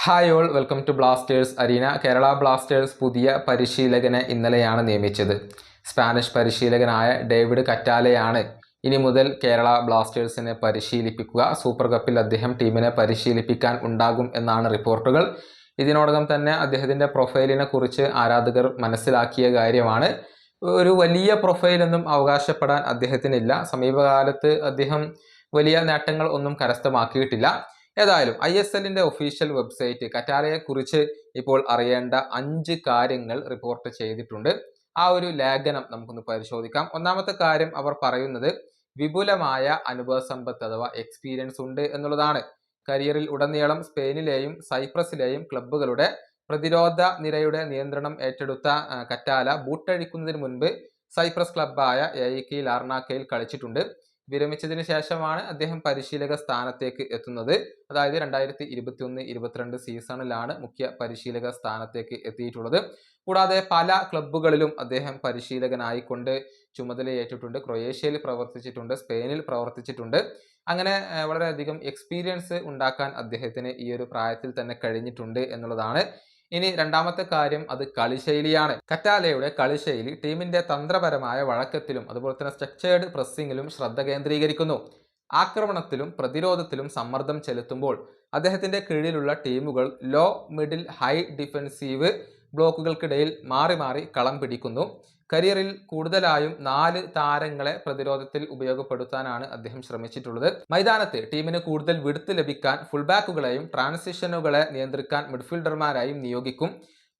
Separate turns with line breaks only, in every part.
Hi all, welcome to Blasters arena. Kerala Blasters പുതിയ പരിശീലകനെ ഇന്നലെയാണ് നിയമിച്ചത്. സ്പാനിഷ് പരിശീലകനായ ഡേവിഡ് കറ്റാലയാണ് ഇനി മുതൽ കേരള ബ്ലാസ്റ്റേഴ്സിനെ പരിശീലിപ്പിക്കുക. സൂപ്പർ കപ്പിൽ അദ്ദേഹം ടീമിനെ പരിശീലിപ്പിക്കാൻ ഉണ്ടാകും എന്നാണ് റിപ്പോർട്ടുകൾ. ഇതിനോടകം തന്നെ അദ്ദേഹത്തിൻ്റെ പ്രൊഫൈലിനെ കുറിച്ച് ആരാധകർ മനസ്സിലാക്കിയ കാര്യമാണ്. ഒരു വലിയ പ്രൊഫൈലൊന്നും അവകാശപ്പെടാൻ അദ്ദേഹത്തിനില്ല. സമീപകാലത്ത് അദ്ദേഹം വലിയ നേട്ടങ്ങൾ ഒന്നും കരസ്ഥമാക്കിയിട്ടില്ല. ഏതായാലും ISLന്റെ ഒഫീഷ്യൽ വെബ്സൈറ്റ് കറ്റാലയെക്കുറിച്ച് ഇപ്പോൾ അറിയേണ്ട 5 കാര്യങ്ങൾ റിപ്പോർട്ട് ചെയ്തിട്ടുണ്ട്. ആ ഒരു ലേഖനം നമുക്കൊന്ന് പരിശോധിക്കാം. ഒന്നാമത്തെ കാര്യം അവർ പറയുന്നത് വിപുലമായ അനുഭവ സമ്പത്ത് അഥവാ എക്സ്പീരിയൻസ് ഉണ്ട് എന്നുള്ളതാണ്. കരിയറിൽ ഉടനീളം സ്പെയിനിലെയും സൈപ്രസിലെയും ക്ലബ്ബുകളുടെ പ്രതിരോധ നിരയുടെ നിയന്ത്രണം ഏറ്റെടുത്ത കറ്റാല ബൂട്ടഴിക്കുന്നതിന് മുൻപ് സൈപ്രസ് ക്ലബ്ബായ AEK ലാർണാക്കയിൽ കളിച്ചിട്ടുണ്ട്. വിരമിച്ചതിന് ശേഷമാണ് അദ്ദേഹം പരിശീലക സ്ഥാനത്തേക്ക് എത്തുന്നത്. അതായത് 2021-22 സീസണിലാണ് മുഖ്യ പരിശീലക സ്ഥാനത്തേക്ക് എത്തിയിട്ടുള്ളത്. കൂടാതെ പല ക്ലബ്ബുകളിലും അദ്ദേഹം പരിശീലകനായിക്കൊണ്ട് ചുമതലയേറ്റിട്ടുണ്ട്. ക്രൊയേഷ്യയിൽ പ്രവർത്തിച്ചിട്ടുണ്ട്, സ്പെയിനിൽ പ്രവർത്തിച്ചിട്ടുണ്ട്. അങ്ങനെ വളരെയധികം എക്സ്പീരിയൻസ് ഉണ്ടാക്കാൻ അദ്ദേഹത്തിന് ഈ ഒരു പ്രായത്തിൽ തന്നെ കഴിഞ്ഞിട്ടുണ്ട് എന്നുള്ളതാണ്. ഇനി രണ്ടാമത്തെ കാര്യം അത് കളിശൈലിയാണ്. കറ്റാലയുടെ കളിശൈലി ടീമിന്റെ തന്ത്രപരമായ വഴക്കത്തിലും അതുപോലെ തന്നെ സ്ട്രക്ചേർഡ് പ്രസ്സിങ്ങിലും ശ്രദ്ധ കേന്ദ്രീകരിക്കുന്നു. ആക്രമണത്തിലും പ്രതിരോധത്തിലും സമ്മർദ്ദം ചെലുത്തുമ്പോൾ അദ്ദേഹത്തിന്റെ കീഴിലുള്ള ടീമുകൾ ലോ, മിഡിൽ, ഹൈ ഡിഫൻസീവ് ബ്ലോക്കുകൾക്കിടയിൽ മാറി മാറി കളം പിടിക്കുന്നു. കരിയറിൽ കൂടുതലായും 4 താരങ്ങളെ പ്രതിരോധത്തിൽ ഉപയോഗപ്പെടുത്താനാണ് അദ്ദേഹം ശ്രമിച്ചിട്ടുള്ളത്. മൈതാനത്ത് ടീമിന് കൂടുതൽ വിടുത്ത് ലഭിക്കാൻ ഫുൾബാക്കുകളെയും ട്രാൻസിഷനുകളെ നിയന്ത്രിക്കാൻ മിഡ്ഫീൽഡർമാരായും നിയോഗിക്കും.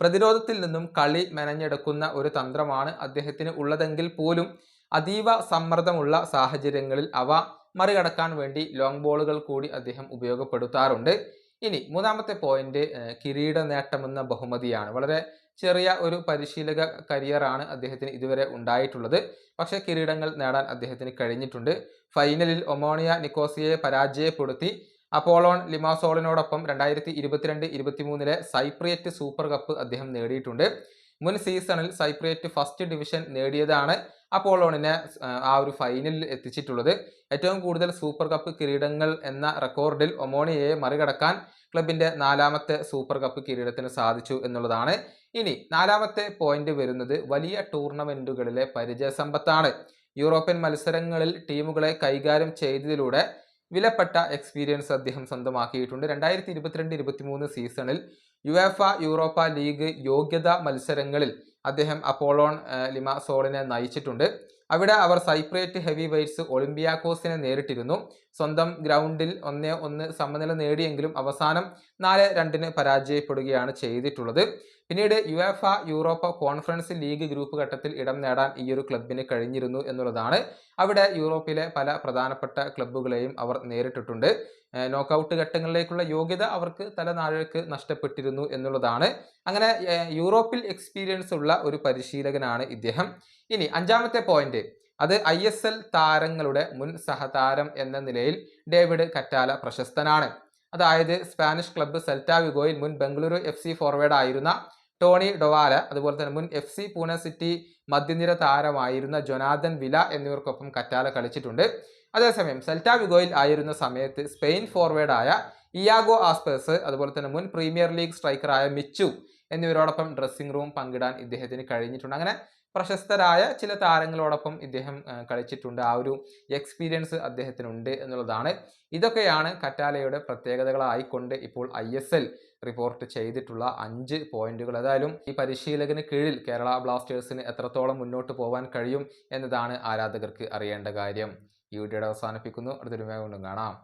പ്രതിരോധത്തിൽ നിന്നും കളി മെനഞ്ഞെടുക്കുന്ന ഒരു തന്ത്രമാണ് അദ്ദേഹത്തിന് ഉള്ളതെങ്കിൽ പോലും അതീവ സമ്മർദ്ദമുള്ള സാഹചര്യങ്ങളിൽ അവ മറികടക്കാൻ വേണ്ടി ലോങ് ബോളുകൾ കൂടി അദ്ദേഹം ഉപയോഗപ്പെടുത്താറുണ്ട്. ഇനി മൂന്നാമത്തെ പോയിന്റ് കിരീട നേട്ടമെന്ന ബഹുമതിയാണ്. വളരെ ചെറിയ ഒരു പരിശീലക കരിയറാണ് അദ്ദേഹത്തിന് ഇതുവരെ ഉണ്ടായിട്ടുള്ളത്. പക്ഷേ കിരീടങ്ങൾ നേടാൻ അദ്ദേഹത്തിന് കഴിഞ്ഞിട്ടുണ്ട്. ഫൈനലിൽ ഒമോണിയ നിക്കോസിയയെ പരാജയപ്പെടുത്തി അപ്പോളോൺ ലിമാസോളിനോടൊപ്പം 2022-23 സൈപ്രിയറ്റ് സൂപ്പർ കപ്പ് അദ്ദേഹം നേടിയിട്ടുണ്ട്. മുൻ സീസണിൽ സൈപ്രിയറ്റ് ഫസ്റ്റ് ഡിവിഷൻ നേടിയതാണ് അപ്പോളോണിനെ ആ ഒരു ഫൈനലിൽ എത്തിച്ചിട്ടുള്ളത്. ഏറ്റവും കൂടുതൽ സൂപ്പർ കപ്പ് കിരീടങ്ങൾ എന്ന റെക്കോർഡിൽ ഒമോണിയയെ മറികടക്കാൻ ക്ലബിന്റെ 4ാമത്തെ സൂപ്പർ കപ്പ് കിരീടത്തിന് സാധിച്ചു എന്നുള്ളതാണ്. ഇനി 4ാമത്തെ പോയിന്റ് വരുന്നത് വലിയ ടൂർണമെന്റുകളിലെ പരിചയസമ്പത്താണ്. യൂറോപ്യൻ മത്സരങ്ങളിൽ ടീമുകളെ കൈകാര്യം ചെയ്തതിലൂടെ വിലപ്പെട്ട എക്സ്പീരിയൻസ് അദ്ദേഹം സ്വന്തമാക്കിയിട്ടുണ്ട്. 2022-23 സീസണിൽ യുവേഫ യൂറോപ്പ ലീഗ് യോഗ്യതാ മത്സരങ്ങളിൽ അദ്ദേഹം അപ്പോളോൺ ലിമാസോളിനെ നയിച്ചിട്ടുണ്ട്. അവിടെ അവർ സൈപ്രിയറ്റ് ഹെവി വെയ്റ്റ്സ് ഒളിമ്പിയാക്കോസിനെ നേരിട്ടിരുന്നു. സ്വന്തം ഗ്രൗണ്ടിൽ 1-1 സമനില നേടിയെങ്കിലും അവസാനം 4-2 പരാജയപ്പെടുകയാണ് ചെയ്തിട്ടുള്ളത്. പിന്നീട് UEFA Europa conference league group ഘട്ടത്തിൽ ഇടം നേടാൻ ഈ ഒരു ക്ലബിന് കഴിഞ്ഞിരുന്നു എന്നുള്ളതാണ്. അവിടെ യൂറോപ്പിലെ പല പ്രധാനപ്പെട്ട ക്ലബ്ബുകളെയും അവർ നേരിട്ടിട്ടുണ്ട്. നോക്കൌട്ട് ഘട്ടങ്ങളിലേക്കുള്ള യോഗ്യത അവർക്ക് തലനാഴക്ക് നഷ്ടപ്പെട്ടിരുന്നു എന്നുള്ളതാണ്. അങ്ങനെ യൂറോപ്പിൽ എക്സ്പീരിയൻസ് ഉള്ള ഒരു പരിശീലകനാണ് ഇദ്ദേഹം. ഇനി 5ാമത്തെ പോയിന്റ് അത് ISL താരങ്ങളുടെ മുൻ സഹതാരം എന്ന നിലയിൽ ഡേവിഡ് കറ്റാല പ്രശസ്തനാണ്. അതായത് സ്പാനിഷ് ക്ലബ്ബ് സെൽറ്റ വിഗോയിൽ മുൻ ബംഗളൂരു FC ഫോർവേഡ് ആയിരുന്ന ടോണി ഡൊവാല, അതുപോലെ തന്നെ മുൻ FC പൂനെ സിറ്റി മധ്യനിര താരമായിരുന്ന ജൊനാഥൻ വില എന്നിവർക്കൊപ്പം കറ്റാല കളിച്ചിട്ടുണ്ട്. അതേസമയം സെൽറ്റ വിഗോയിൽ ആയിരുന്ന സമയത്ത് സ്പെയിൻ ഫോർവേഡായ ഇയാഗോ ആസ്പേഴ്സ്, അതുപോലെ തന്നെ മുൻ പ്രീമിയർ ലീഗ് സ്ട്രൈക്കറായ മിച്ചു എന്നിവരോടൊപ്പം ഡ്രസ്സിംഗ് റൂം പങ്കിടാൻ ഇദ്ദേഹത്തിന് കഴിഞ്ഞിട്ടുണ്ട്. അങ്ങനെ പ്രശസ്തരായ ചില താരങ്ങളോടൊപ്പം ഇദ്ദേഹം കളിച്ചിട്ടുണ്ട്. ആ ഒരു എക്സ്പീരിയൻസ് അദ്ദേഹത്തിനുണ്ട് എന്നുള്ളതാണ്. ഇതൊക്കെയാണ് കറ്റാലയുടെ പ്രത്യേകതകളായിക്കൊണ്ട് ഇപ്പോൾ ISL റിപ്പോർട്ട് ചെയ്തിട്ടുള്ള 5 പോയിന്റുകൾ. ഏതായാലും ഈ പരിശീലകന് കീഴിൽ കേരള ബ്ലാസ്റ്റേഴ്സിന് എത്രത്തോളം മുന്നോട്ട് പോകാൻ കഴിയും എന്നതാണ് ആരാധകർക്ക് അറിയേണ്ട കാര്യം. ഈ വീഡിയോയുടെ അവസാനിപ്പിക്കുന്നു. അടുത്തൊരു വീഡിയോ കാണാം.